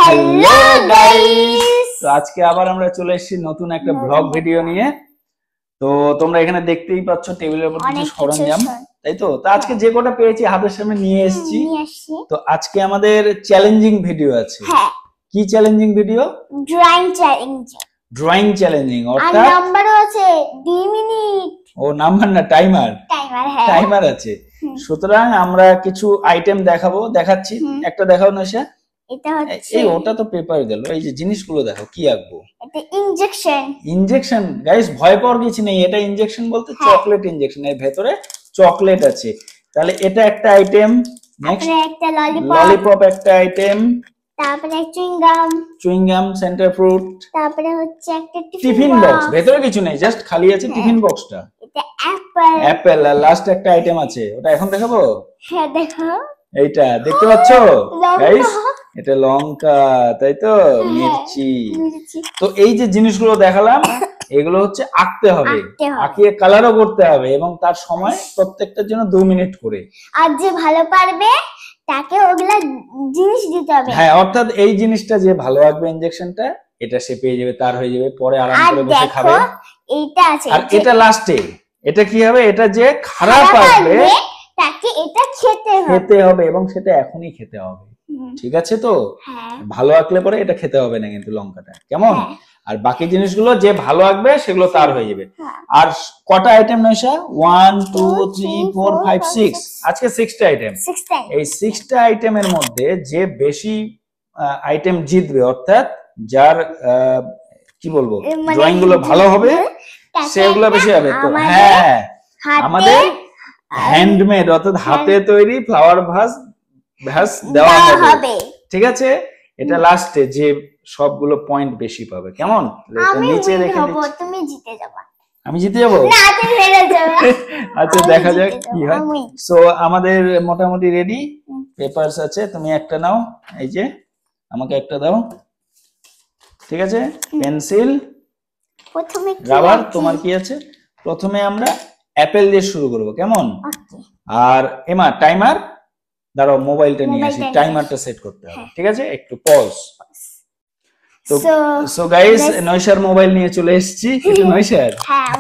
Hello guys, তো আজকে আবার আমরা চলে এসেছি নতুন একটা ব্লগ ভিডিও নিয়ে। তো তোমরা এখানে দেখতেই পাচ্ছ টেবিলের উপর কিছু সরঞ্জাম, তাই তো? তো আজকে যে কটা পেয়েছি হাতের সামনে নিয়ে এসেছি। তো আজকে আমাদের চ্যালেঞ্জিং ভিডিও আছে। কি challenging video? Drawing challenge. Drawing challenging, আর নাম্বারও আছে 2 মিনিট। ও নাম্বার না, টাইমার। হ্যাঁ, টাইমার আছে। সুতরাং আমরা কিছু আইটেম দেখাচ্ছি। একটা দেখাও নয়শা। এটা হচ্ছে এই ওটা তো পেপার গেল, এই যে জিনিসগুলো দেখো কি আঁকবো। এটা ইনজেকশন। ইনজেকশন গাইস, ভয় পাওয়ার কিছু নেই। এটা ইনজেকশন বলতে চকলেট ইনজেকশন, এর ভেতরে চকলেট আছে। তাহলে এটা একটা আইটেম। নেক্সট একটা ললিপপ একটা আইটেম। তারপরে চুইং গাম সেন্টার ফ্রুট। তারপরে হচ্ছে একটা টিফিন বক্স, ভেতরে কিছু নেই, জাস্ট খালি আছে টিফিন বক্সটা। এটা অ্যাপল। আর লাস্ট একটা আইটেম আছে, ওটা এখন দেখাবো। হ্যাঁ দেখো, এইটা দেখতে পাচ্ছ গাইস, এটা লঙ্কা, তাই তো? মির্চি। তো এই যে জিনিসগুলো দেখালাম, এগুলো হচ্ছে আঁকতে হবে, আঁকিয়ে কালারও করতে হবে, এবং তার সময় প্রত্যেকটার জন্য 2 মিনিট করে। আর যে ভালো পারবে তাকে ওগুলা জিনিস দিতে হবে। হ্যাঁ, অর্থাৎ এই জিনিসটা যে ভালো আঁকবে ইনজেকশনটা, এটা সে পেয়ে যাবে, তার হয়ে যাবে, পরে আরাম করে বসে খাবে। এইটা আছে, আর এটা লাস্টে, এটা কি হবে? এটা যে খারাপ আঁকবে তাকে এটা খেতে হবে, এবং সেটা এখনই খেতে হবে। ঠিক আছে তো? ভালো আঁকলে পরে এটা খেতে হবে না কিন্তু লঙ্কাটা, কেমন? আর বাকি জিনিসগুলো যে ভালো আঁকবে সেগুলো তার হয়ে যাবে। আর কটা আইটেম নয়শা? 1 2 3 4 5 6, আজকে 6টা আইটেম। এই 6টা আইটেমের মধ্যে যে বেশি আইটেম জিতবে, অর্থাৎ যার কি বলবো, ড্রয়িং গুলো ভালো হবে, সেগুলো বেশি হবে। তো হ্যাঁ, আমাদের হ্যান্ডমেড অর্থাৎ হাতে তৈরি ফ্লাওয়ার ভাস দেওয়া হবে। ঠিক আছে? এটা লাস্টে যে সবগুলো পয়েন্ট বেশি পাবে, কেমন? নিচে রেখে দিচ্ছি। তুমি জিতে যাবে। আমি জিতে যাবো? না, তুমি হেরে যাবে। আচ্ছা, দেখা যাক কি হয়। সো আমাদের মোটামুটি রেডি। পেপারস আছে, তুমি একটা নাও, এই যে আমাকে একটা দাও। ঠিক আছে? পেন্সিল, প্রথমে রাবার, তোমার কি আছে? প্রথমে আমরা অ্যাপেল দিয়ে শুরু করব, কেমন? আর এমা টাইমার দাঁড়াও, মোবাইলটা নিয়ে আসি, টাইমারটা সেট করতে হবে। ঠিক আছে? একটু পজ। সো গাইস, নয়শার মোবাইল নিয়ে চলে এসেছি। এটা নয়শার?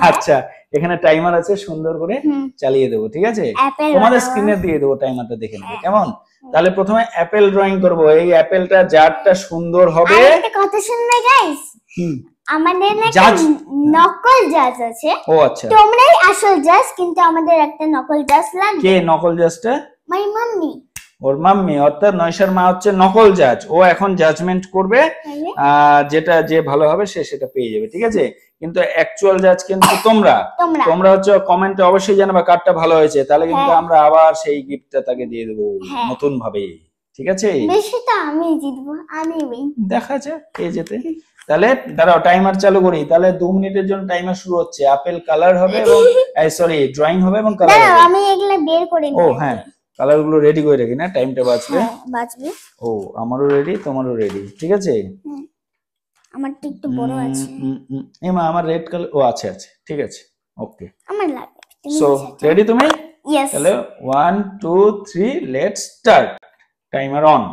আচ্ছা, এখানে টাইমার আছে, সুন্দর করে চালিয়ে দেবো। ঠিক আছে? তোমাদের স্ক্রিনে দিয়ে দেবো, টাইমারটা দেখে নেবে, কেমন? তাহলে প্রথমে অ্যাপেল ড্রয়িং করব। এই অ্যাপেলটা যারটা সুন্দর হবে। একটা কথা শুনবে গাইস, আমাদের নকল জাজ আছে। ও আচ্ছা, তোমরাই আসল জাজ, কিন্তু আমাদের একটা নকল জাজ লাগবে। কে নকল জাজটা? মাই মাম্মি। ওর মাম্মি, অর্থাৎ নয়শার মা হচ্ছে নকল জাজ। ও এখন জাজমেন্ট করবে, যেটা যে ভালো হবে সে সেটা পেয়ে যাবে। ঠিক আছে? কিন্তু অ্যাকচুয়াল জাজ কিন্তু তোমরা হচ্ছে কমেন্টে অবশ্যই জানাবা কারটা ভালো হয়েছে, তাহলে কিন্তু আমরা আবার সেই গিফটটা তাকে দিয়ে দেবো নতুন ভাবে। ঠিক আছে? বেশি তো আমি জিতবো, আমি দেখা যাক কে জেতে। তাহলে দাঁড়াও, টাইমার চালু করি। তাহলে 2 মিনিটের জন্য টাইমার শুরু হচ্ছে। আপেল কালার হবে এবং সরি ড্রয়িং হবে এবং কালার হবে। আমি এগুলা বের করে নিই। ও হ্যাঁ, কালার গুলো রেডি করে রাখি না, টাইমটা বাঁচবে। ও আমারও রেডি, তোমারও রেডি। ঠিক আছে? আমারটা একটু বড় আছে। এমা আমার রেড কালার, ও আছে আছে, ঠিক আছে, ওকে। আমার লাগবে। সো রেডি তুমি? ইয়েস। তাহলে 1 2 3 লেটস স্টার্ট। Timer on.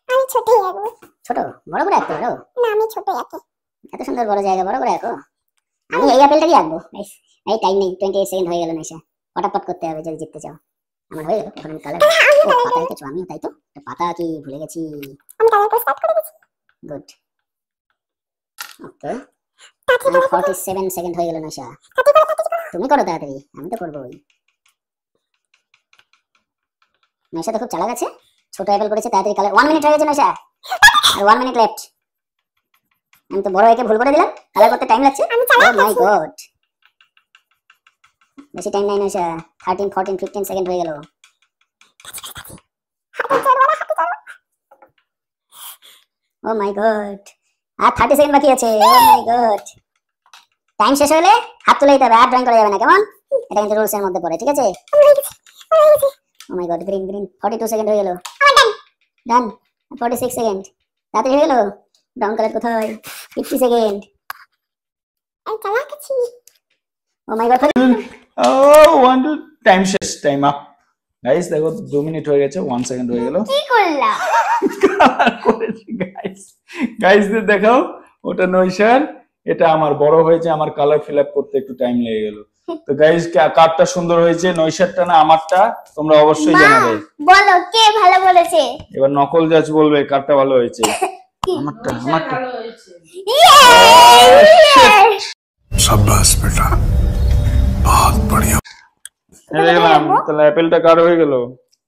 আমি ছোটই আঁকবো। ছোট? বড় করে আঁকতে পারো? না, আমি ছোটই আঁকি। এত সুন্দর বড় জায়গা, বড় করে আঁকো। আমি এই আপেলটাই আঁকবো। এই টাইম নেই, 28 সেকেন্ড হয়ে গেল নাইসা। ফটাফট করতে হবে যদি জিততে চাও। আমার হয়ে গেল, এখন কালার। ও পাতা এঁকেছো, আমিও তাই তো। পাতা কি ভুলে গেছি। আমি কালার করে স্টার্ট করে দিয়েছি। গুড। ওকে, 47 সেকেন্ড হয়ে গেল নাইসা। তুমি করো তাড়াতাড়ি, আমি তো করবোই। নাইসা তো খুব চালাক আছে, ছোট অ্যাপেল করেছে তাড়াতাড়ি কালার। 1 মিনিট হয়ে গেছে নাইসা, আর 1 মিনিট লেফট। আমি তো বড় একে ভুল করে দিলাম, কালার করতে টাইম লাগছে। ও মাই গড, বেশি টাইম নাই নাইসা। 13 14 15 সেকেন্ড হয়ে গেল। ও মাই গড, আর 30 সেকেন্ড বাকি আছে। ও মাই গড, টাইম শেষ হলে হাত তুলে দিতে হবে, আর ড্রয়িং করা যাবে না, কেমন? এটা কিন্তু রুলস এর মধ্যে পড়ে। ঠিক আছে? ও মাই গড, গ্রিন গ্রিন। 42 সেকেন্ড হয়ে গেল। ডান। 46 সেকেন্ড, তাড়াতাড়ি হয়ে গেল। ব্রাউন কালার কোথায়? 50 সেকেন্ড। এই চালাক আছি। ও মাই গড, 1 2 টাইম শেষ, টাইম আপ গাইস। দেখো 2 মিনিট হয়ে গেছে, 1 সেকেন্ড হয়ে গেল। কি করলা কালার করেছি গাইস। গাইস দেখাও, ওটা নৈশার, এটা আমার বড় হয়েছে, আমার কালার ফিল আপ করতে একটু টাইম লেগে গেল। তো গাইস কারটা সুন্দর হয়েছে, নৈশারটা না আমারটা, তোমরা অবশ্যই জানাবে। বলো কে ভালো বলেছে। এবার নকল জাজ বলবে কারটা ভালো হয়েছে। আমারটা ভালো হয়েছে। शाबाश बेटा, बहुत बढ़िया। তাহলে অ্যাপেলটা কার হয়ে গেল?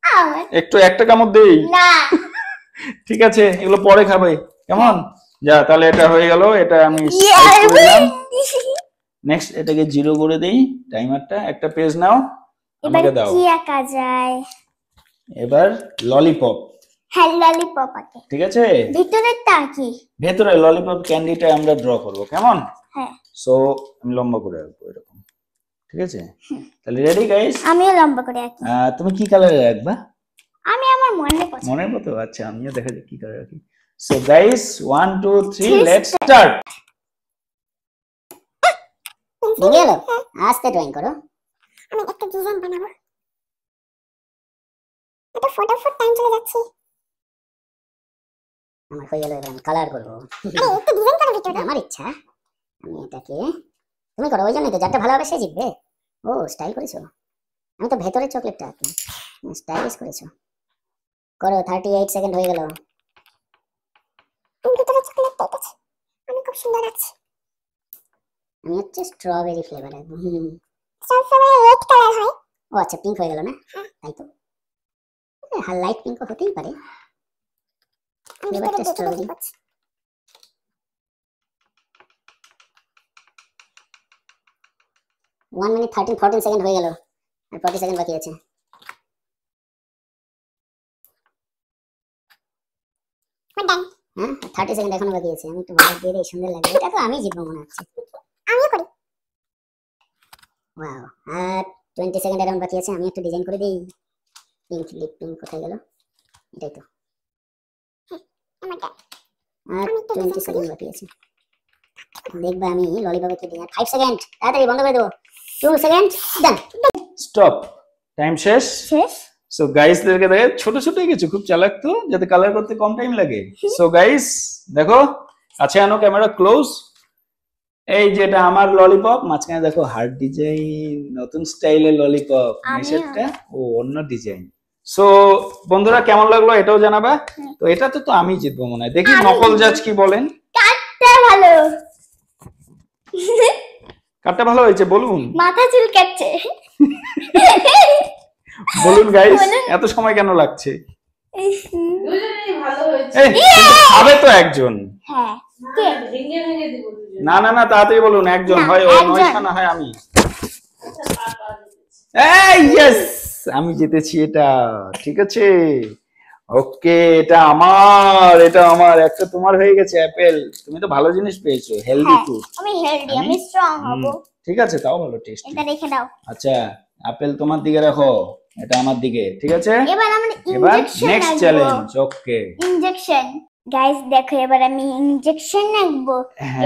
আমার। একটু একটা কামড় দেই? না ঠিক আছে, এগুলো পরে খাবে, কেমন? যা, তাহলে এটা হয়ে গেল, এটা আমি সাইড করে দিলাম। নেক্সট এটাকে 0 করে দেই, টাইমারটা। একটা পেজ নাও, এবার আমাকে দাও। কি আঁকা যায়? এবার ললিপপ, হ্যাঁ ললিপপ আঁকে। ঠিক আছে। ভিতরেরটা কি? ভেতরে ললিপপ ক্যান্ডিটা আমরা ড্র করব, কেমন? হ্যাঁ। সো আমি লম্বা করে রাখবো এরকম, ঠিক আছে। তাহলে রেডি গাইস? আমিও লম্বা করে আঁকি। তুমি কি কালারে রাখবা? আমি আমার মনে পছন্দ। মনের মতো? আচ্ছা, আমিও দেখা যাক কি কালার রাখি। So guys 1 2 3 let's start. ভেঙে গেল? আস্তে ড্রয়িং করো। আমি একটা ডিজাইন বানাবো। এটা ফটাফট টাইম চলে যাচ্ছে। আমার হয়ে গেল, এবার আমি কালার করবো। আরে একটু ডিজাইন করো ভিতরে। আমার ইচ্ছা, আমি এটাকে, তুমি করো, ওই জন্যই তো যারটা ভালো হবে সে জিতবে। ও স্টাইল করেছো, আমি তো ভেতরের চকলেটটা আঁকি, স্টাইলিশ করেছো। করো, 38 সেকেন্ড হয়ে গেল। আমি ভিতরে চকলেটটা এঁকেছি, আমি খুব সুন্দর লাগছে। আমি হচ্ছে স্ট্রবেরি ফ্লেভার রাখবো। সবসময় রেড কালার হয়। ও আচ্ছা, পিঙ্ক হয়ে গেল না? তাই তো, লাইট পিঙ্ক হতেই পারে। আমি ফ্লেভারটা ভিতরে স্ট্রবেরি। করছি। 1 মিনিট 14 সেকেন্ড হয়ে গেল, আর 40 সেকেন্ড বাকি আছে। ডান। হ্যাঁ, 30 সেকেন্ড এখনো বাকি আছে। আমি একটু ভালো দিয়ে দিই, সুন্দর লাগবে। এটা তো আমি জিতবো মনে হচ্ছে। আমিও করি। ওয়াও, আর 20 সেকেন্ড এরাউন্ড বাকি আছে। আমি একটু ডিজাইন করে দিই। পিঙ্ক লিপ পিঙ্ক কোথায় গেল? এটাই তো। আমার ডান। আর 20 সেকেন্ড বাকি আছে। দেখবা আমি ললিপপে কি দিই। 5 সেকেন্ড, তাড়াতাড়ি বন্ধ করে দেবো। 2 সেকেন্ড, ডান। স্টপ, টাইম শেষ। শেষ। সো গাইস দেখে ছোট ছোট কিছু খুব চালাক তো, যাতে কালার করতে কম টাইম লাগে। সো গাইস দেখো, কাছে আনো, ক্যামেরা ক্লোজ। এই যেটা আমার ললিপপ, মাঝখানে দেখো হার্ট ডিজাইন, নতুন স্টাইলের ললিপপ। নিচেরটা ও অন্য ডিজাইন। সো বন্ধুরা কেমন লাগলো এটাও জানাবা। তো এটা তো আমি জিতবো মনে হয়। দেখি নকল জাজ কি বলেন। কাটতে ভালো। কাটটা ভালো হয়েছে বলুন। মাথা চুলকাচ্ছে। বলুন গাইস, এত সময় কেন লাগছে? দুজনেই ভালো হয়েছে। এই কিন্তু খাবে তো একজন। হ্যাঁ কে? ভেঙে ভেঙে দিব দুজনে। না না না, তাড়াতাড়ি বলুন। একজন না, হয় ও, একজন। নয়শা না হয় আমি। এই ইয়েস, আমি জিতেছি এটা, ঠিক আছে। ওকে, এটা আমার, এটা আমার। একটা তোমার হয়ে গেছে অ্যাপেল। তুমি তো ভালো জিনিস পেয়েছো, হেলদি হ্যাঁ, ফুড। আমি হেলদি, আমি স্ট্রং হব। ঠিক আছে, তাও ভালো টেস্ট। এটা রেখে দাও। আচ্ছা, আপেল তোমার দিকে রাখো, এটা আমার দিকে, ঠিক আছে। এবার আমরা এবার ইনজেকশন নেক্সট রাখবো। চ্যালেঞ্জ। ওকে, ইনজেকশন। গাইস দেখো, এবার আমি ইনজেকশন রাখবো।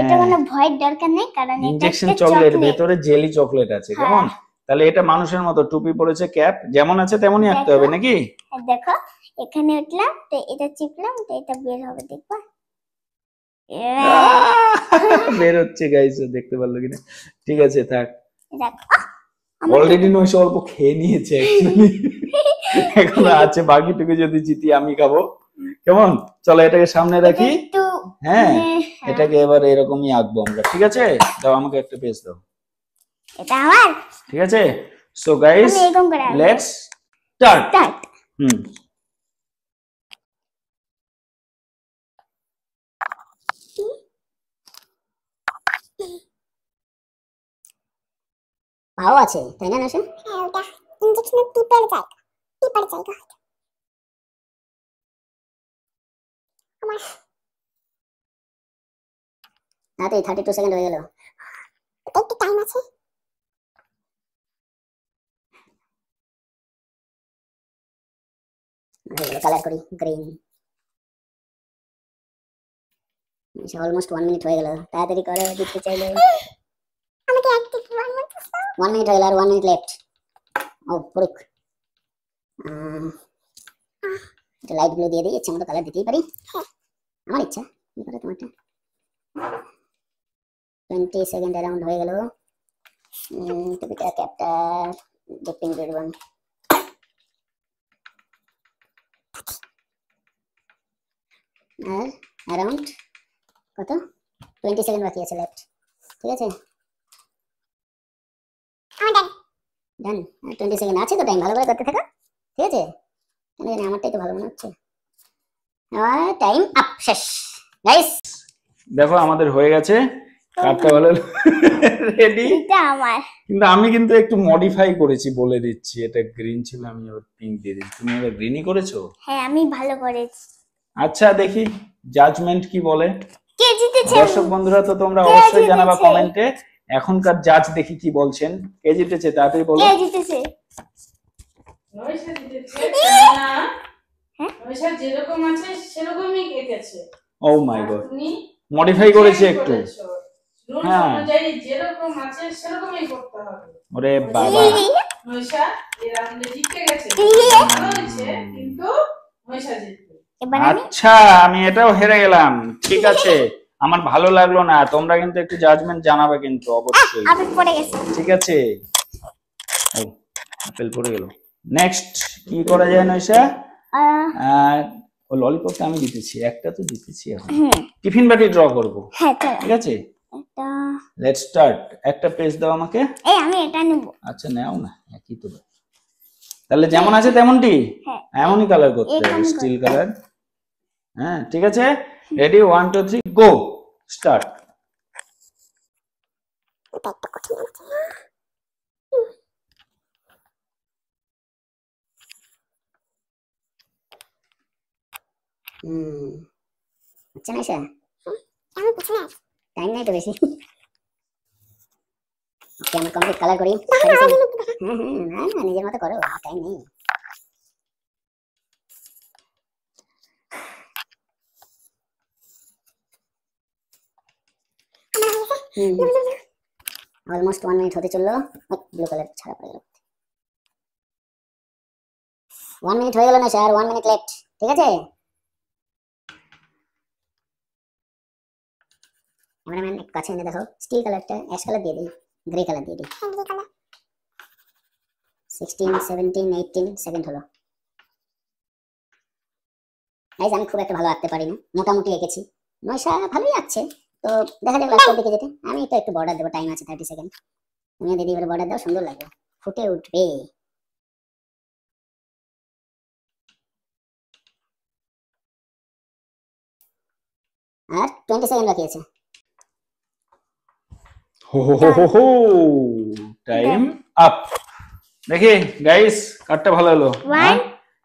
এটা কোনো ভয়ের দরকার নেই, কারণ এটা ইনজেকশন একটা চকলেট, চকলেট। ভেতরে জেলি চকলেট আছে, কেমন? তাহলে এটা মানুষের মতো, টুপি পরেছে, ক্যাপ যেমন আছে তেমনই আঁকতে হবে নাকি? দেখো, এখানে উঠলাম তো এটা চিপলাম তো এটা বের হবে, দেখবা? বের হচ্ছে গাইস, দেখতে পারলো কিনা। ঠিক আছে, থাক। দেখো অলরেডি নয়শো অল্প খেয়ে নিয়েছে actually। এখন আছে বাকিটুকু, যদি জিতি আমি খাবো, কেমন? চলো এটাকে সামনে রাখি। একটু হ্যাঁ, হ্যাঁ। এটাকে এবার এরকমই আঁকবো আমরা, ঠিক আছে। দাও আমাকে একটা পেজ দাও, এটা আমার। ঠিক আছে। সো গাইস আমি এরকম করে আঁকবো। Let's start. স্টার্ট। পাও আছে তাই না নয়শা? হ্যাঁ, ওটা ইনজেকশনের টিপের জায়গা, টিপার জায়গা। আমার তাড়াতাড়ি, 32 সেকেন্ড হয়ে গেল। একটু টাইম আছে। কালার করি গ্রিন। অলমোস্ট 1 মিনিট হয়ে গেল, তাড়াতাড়ি করো জিততে চাইলে। আমাকে একটু 1 মিনিট। 1 মিনিট হয়ে গেল, আর 1 মিনিট লেফট। ও পড়ুক। এটা লাইট গুলো দিয়ে দিই, ইচ্ছা মতো কালার দিতেই পারি, আমার ইচ্ছা। কি করে তোমারটা? 20 সেকেন্ড অ্যারাউন্ড হয়ে গেল। টুপিটা, ক্যাপটা, ডিপিং রিবন। আর অ্যারাউন্ড কত? 20 সেকেন্ড বাকি আছে লেফট। ঠিক আছে, ডান। 20 সেকেন্ড আছে তো, টাইম ভালো করে করতে থাকো। ঠিক আছে, কেন জানি আমারটাই তো ভালো মনে হচ্ছে। টাইম আপ, শেষ গাইস। দেখো আমাদের হয়ে গেছে, কার্ডটা ভালো রেডি। এটা আমার। কিন্তু আমি কিন্তু একটু মডিফাই করেছি, বলে দিচ্ছি। এটা গ্রিন ছিল, আমি এবার পিঙ্ক দিয়ে দিচ্ছি। তুমি এবার গ্রিনই করেছো? হ্যাঁ, আমি ভালো করেছি। আচ্ছা, দেখি জাজমেন্ট কি বলে। কে জিতেছে? দর্শক বন্ধুরা, তো তোমরা কে অবশ্যই জানাবা জিতেছে? কমেন্টে। এখনকার জাজ দেখি কি বলছেন। কে জিতেছে তাড়াতাড়ি বলো। কে জিতেছে? নৈশা জিতেছে না। হ্যাঁ? নৈশা যেরকম আছে সেরকমই এঁকেছে। ও মাই আর গড, তুমি মডিফাই করেছি একটু। রুলস হ্যাঁ। অনুযায়ী যেরকম আছে সেরকমই করতে হবে। ওরে বাবা, নৈশা এই রাউন্ডে জিতে গেছে। ভালো হয়েছে, কিন্তু নৈশা জিতবে। এবার আমি আচ্ছা আমি এটাও হেরে গেলাম। ঠিক আছে, আমার ভালো লাগলো না। তোমরা কিন্তু একটু জাজমেন্ট জানাবে কিন্তু অবশ্যই। আপেল পড়ে গেছে। ঠিক আছে, ও আপেল পড়ে গেল। নেক্সট কি করা যায় নৈশা? ও ললিপপটা আমি জিতেছি, একটা তো জিতেছি। এখন টিফিন বাটি ড্র করব। হ্যাঁ, চলো। ঠিক আছে, এটা লেটস স্টার্ট। একটা পেজ দাও আমাকে। এই আমি এটা নেব। আচ্ছা নাও না, একই তো। তাহলে যেমন আছে তেমনটি, হ্যাঁ। এমনই কালার করতে হবে, এরকমই স্টিল কালার। হ্যাঁ ঠিক আছে, রেডি, 1 2 3 গো, স্টার্ট। আচ্ছা নাইশা, টাইম নাই তো বেশি। ওকে, আমরা কমপ্লিট কালার করি। হ্যাঁ, না নিজের মতো করো, টাইম নেই। অলমোস্ট 1 মিনিট হতে চললো। ব্লু কালার ছাড়া পড়ে গেল। 1 মিনিট হয়ে গেল না স্যার, 1 মিনিট লেফট। ঠিক আছে, ক্যামেরাম্যান একটু কাছে এনে দেখো। স্টিল কালারটা অ্যাশ কালার দিয়ে দিই, গ্রে কালার দিয়ে দিই। 16 17 18 সেকেন্ড হলো। গাইস, আমি খুব একটা ভালো আঁকতে পারি না, মোটামুটি এঁকেছি। নয়শা ভালোই আঁকছে, তো দেখা যাক লাস্টের দিকে যেতে। আমি তো একটু বর্ডার দেবো, টাইম আছে 30 সেকেন্ড। তুমি দিদি এবার বর্ডার দাও, সুন্দর লাগবে, ফুটে উঠবে। আর 20 সেকেন্ড বাকি আছে। হো, টাইম আপ। দেখি গাইস, কার্ডটা ভালো হলো।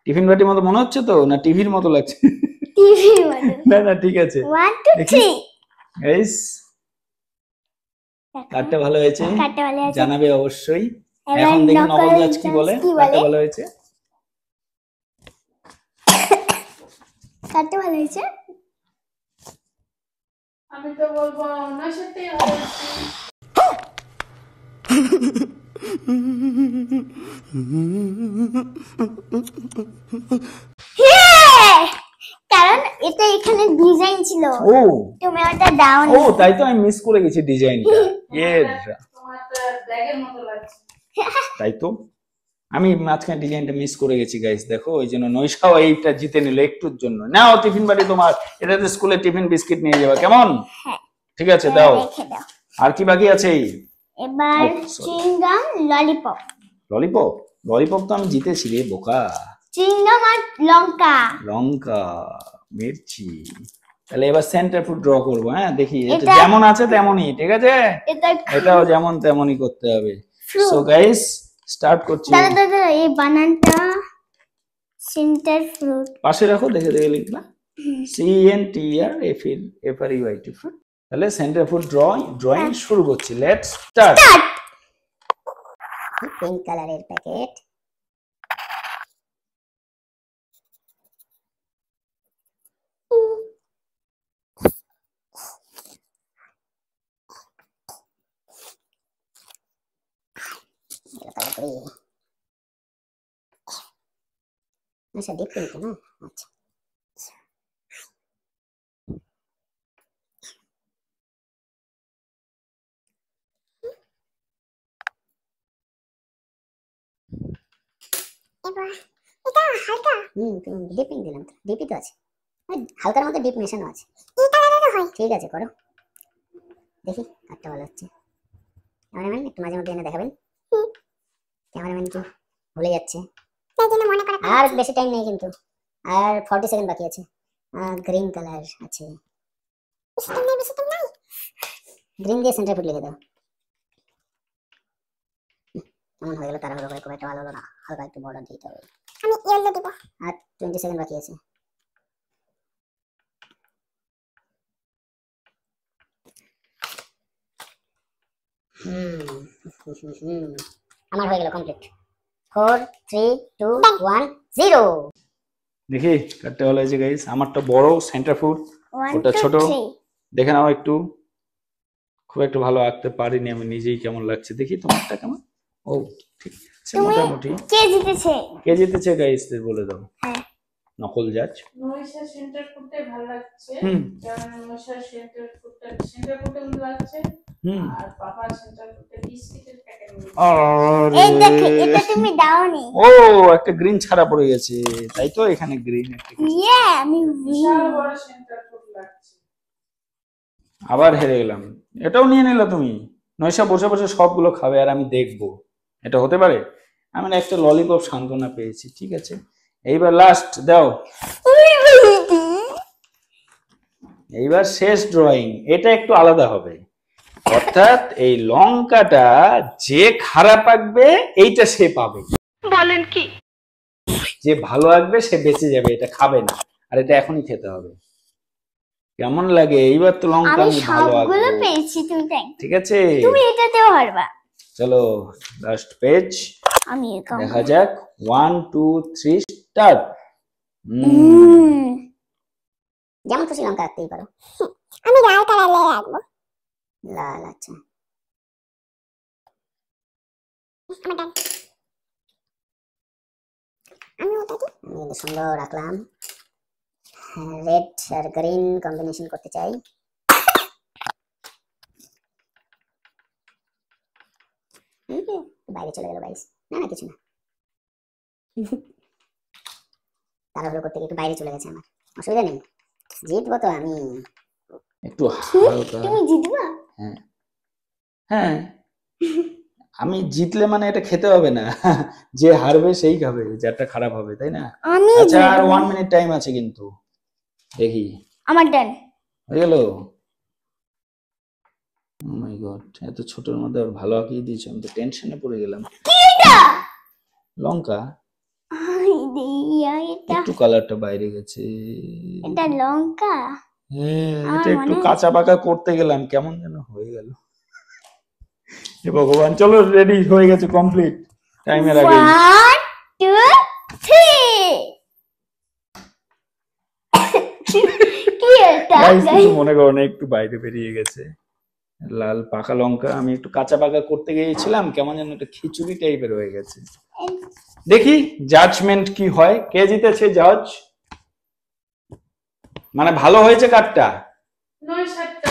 টিফিন বাটির মতো মনে হচ্ছে তো, না টিভির মতো লাগছে? টিভি মতো। না না ঠিক আছে, 1 2 3 গাইস কার্ডটা ভালো হয়েছে, কাটতে ভালো আছে। জানাবে অবশ্যই। এবার এখন দেখি নকল নকল জাজ কি বলে। কি কার্ডটা বলে? ভালো হয়েছে, কাটতে ভালো হয়েছে। আমি তো বলবো নৈশাটাই ভালো হয়েছে। হ্যাঁ, কারণ এটা এখানে ডিজাইন ছিল। ও তুমি ওটা দাও ও, তাই তো আমি মিস করে গেছি ডিজাইনটা। তোমারটা ব্যাগের মতো লাগছে। তাই তো আমি মাঝখানে ডিজাইনটা মিস করে গেছি গাইস। দেখো ওই জন্য নৈশাও এইটা জিতে নিল একটুর জন্য। নাও টিফিন বাটি তোমার, এটাতে স্কুলে টিফিন বিস্কিট নিয়ে যাবে, কেমন? হ্যাঁ, ঠিক আছে, দাও। রেখে দাও। আর কি বাকি আছে? এবার sorry. চিংগাম, ললিপপ। ললিপপ, ললিপপ তো আমি জিতেছি রে বোকা। চিংগাম আর লঙ্কা। লঙ্কা, মির্চি। তাহলে এবার সেন্টার ফুড ড্র করবো। হ্যাঁ দেখি, এটা এটা- যেমন আছে তেমনই। ঠিক আছে, এটা এটাও যেমন তেমনই করতে হবে। Fruit. সো গাইস স্টার্ট করছি। দাদা দাদা, এই বানানটা সেন্টার ফ্রুট। পাশে রাখো, দেখে দেখে লিখবা। CENTRFRUIT food. তাহলে সেন্টার ফুড ড্রয়িং শুরু করছি। Let's start. পিঙ্ক কালারের প্যাকেট। কালার করি। আচ্ছা ডিপ পিঙ্ক না, আচ্ছা এটা হালকা ডিপ পিঙ্ক দিলাম তো, ডিপই তো আছে, হালকার মধ্যে ডিপ মেশানো আছে। এই কালারেরও হয়। ঠিক আছে করো, দেখি কাটটা ভালো হচ্ছে। ক্যামেরাম্যান একটু মাঝে মধ্যে এনে দেখাবেন, ক্যামেরাম্যান কি ভুলে যাচ্ছে। তাই জন্য মনে করে আর বেশি টাইম নেই কিন্তু, আর 40 সেকেন্ড বাকি আছে। গ্রিন কালার আছে, বেশি টাইম নাই। গ্রিন দিয়ে সেন্টার ফুট লিখে দাও। কেমন হয়ে গেল তাড়াহুড়ো করে, খুব একটা ভালো হলো না, হালকা একটু বর্ডার দিতে হবে। আমি ইয়েলো দেব। আর 20 সেকেন্ড বাকি আছে। আমার হয়ে গেল কমপ্লিট। 4 3 2 1 0। দেখি কাটতে ভালো হয়েছে গাইস। আমারটা বড় সেন্টার ফুট, 1 ওটা 2 ছোট। 3 দেখে নাও একটু, খুব একটা ভালো আঁকতে পারিনি আমি নিজেই, কেমন লাগছে দেখি তোমারটা কেমন। ও ঠিক আছে মোটামুটি। কে জিতেছে? কে জিতেছে গাইস বলে দাও। হ্যাঁ নকল জাজ। নৈশা সেন্টার ফুটে ভালো লাগছে, হুম। কারণ নৈশা সেন্টার ফুটে ভালো লাগছে, হুম। আর পাপা সেন্টার ফুটে বিস্কিটের প্যাকেট নিয়ে এই দেখো, এটা তুমি দাওনি। ও একটা গ্রিন ছাড়া পড়ে গেছে, তাই তো এখানে গ্রিন একটা ইয়ে আমি বিশাল বড় সেন্টার ফুট লাগছে। আবার হেরে গেলাম। এটাও নিয়ে নিলা তুমি। নয়শা বসে বসে সবগুলো খাবে আর আমি দেখবো, এটা হতে পারে? আমি না একটা ললিপপ সান্ত্বনা পেয়েছি। ঠিক আছে, এইবার লাস্ট দাও, এইবার শেষ ড্রয়িং। এটা একটু আলাদা হবে, অর্থাৎ এই লঙ্কাটা যে খারাপ আঁকবে এইটা সে পাবে। বলেন কি? যে ভালো আঁকবে সে বেঁচে যাবে, এটা খাবে না, আর এটা এখনই খেতে হবে। কেমন লাগে? এইবার তো লঙ্কা আমি আমি ভালো সবগুলো আঁকবো। পেয়েছি, তুমি দেখ। ঠিক আছে, তুমি এটাতেও পারবা। চলো লাস্ট পেজ আমি এরকম দেখা যাক। 1 2 3 স্টার্ট। যেমন খুশি লঙ্কা রাখতেই পারো। আমি লাল কালার নিয়ে রাখবো। লাল, আচ্ছা আমার ডান। আমি ওটা কি? আমি কিন্তু সুন্দর রাখলাম। রেড আর গ্রিন কম্বিনেশন করতে চাই। বাইরে চলে গেল গাইস। না না কিছু না, তাড়াহুড়ো করতে গিয়ে একটু বাইরে চলে গেছে আমার, অসুবিধা নেই, জিতবো তো আমি। একটু হালকা। তুমি জিতবা? হ্যাঁ হ্যাঁ, আমি জিতলে মানে এটা খেতে হবে না, যে হারবে সেই খাবে, যারটা খারাপ হবে, তাই না? আমি আচ্ছা আর 1 মিনিট টাইম আছে কিন্তু, দেখি আমার ডান। হয়ে গেল। ও মাই গড, এত ছোটর মধ্যে আর ভালো আঁকিয়ে দিয়েছে, আমি তো টেনশনে পড়ে গেলাম। কি এটা? লঙ্কা, আই দিয়া এটা। একটু কালারটা বাইরে গেছে। এটা লঙ্কা। হ্যাঁ, আমার এটা একটু মনে কাঁচা পাকা করতে গেলাম, কেমন যেন হয়ে গেল। হে ভগবান, চলো রেডি হয়ে গেছে, কমপ্লিট টাইমের আগে। 1 2 3 কি এটা? গাইস কিছু মনে করো না, একটু বাইরে বেরিয়ে গেছে। লাল পাকা লঙ্কা আমি একটু কাঁচা পাকা করতে গিয়েছিলাম, কেমন যেন একটা খিচুড়ি টাইপের হয়ে গেছে। দেখি জাজমেন্ট কি হয়, কে জিতেছে জাজ? মানে ভালো হয়েছে কাটটা? নৈশাটা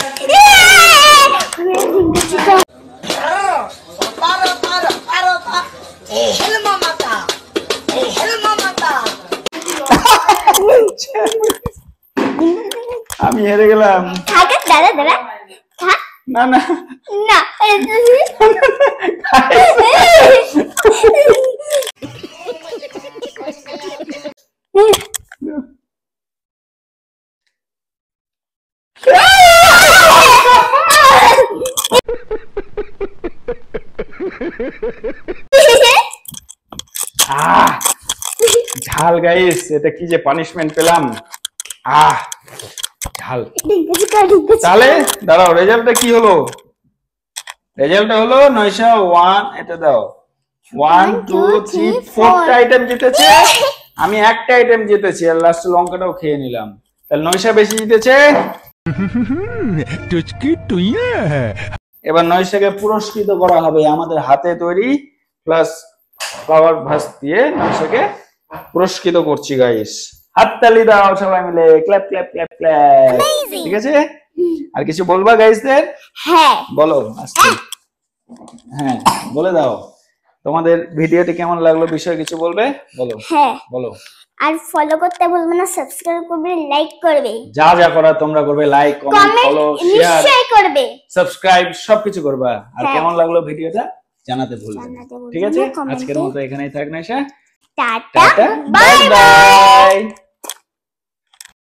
আমি হেরে গেলাম। থাক দাদা দাদা থাক। না না না ঝাল গাইস, এটা কি যে পানিশমেন্ট পেলাম। ঝাল। তাহলে দাঁড়াও, রেজাল্টটা কি হলো? রেজাল্টটা হলো নয়শা 1, এটা দাও 1 2 3 4টা আইটেম জিতেছে, আমি একটা আইটেম জিতেছি, আর লাস্ট লঙ্কাটাও খেয়ে নিলাম। তাহলে নয়শা বেশি জিতেছে। এবার নয়শাকে পুরস্কৃত করা হবে আমাদের হাতে তৈরি প্লাস ফ্লাওয়ার ভাস দিয়ে, নয়শাকে পুরস্কৃত করছি গাইস। হাততালি দাও সবাই মিলে, ক্ল্যাপ ক্ল্যাপ ক্ল্যাপ ক্ল্যাপ। ঠিক আছে, আর কিছু বলবা গাইসদের? হ্যাঁ বলো আজকে। হ্যাঁ বলে দাও, তোমাদের ভিডিওটি কেমন লাগলো বিষয়ে কিছু বলবে? বলো হ্যাঁ বলো। আর ফলো করতে ভুলবে না, সাবস্ক্রাইব করবে, লাইক করবে, যা যা করার তোমরা করবে, লাইক কমেন্ট ফলো শেয়ার নিশ্চয়ই করবে, সাবস্ক্রাইব সবকিছু করবা। আর হ্যাঁ। কেমন লাগলো ভিডিওটা জানাতে ভুলবে না। জানাতে ভুলবে ঠিক আছে, না, কমেন্টে। আজকের মতো এখানেই থাক Naisa. Tata tata bye bye bye. By.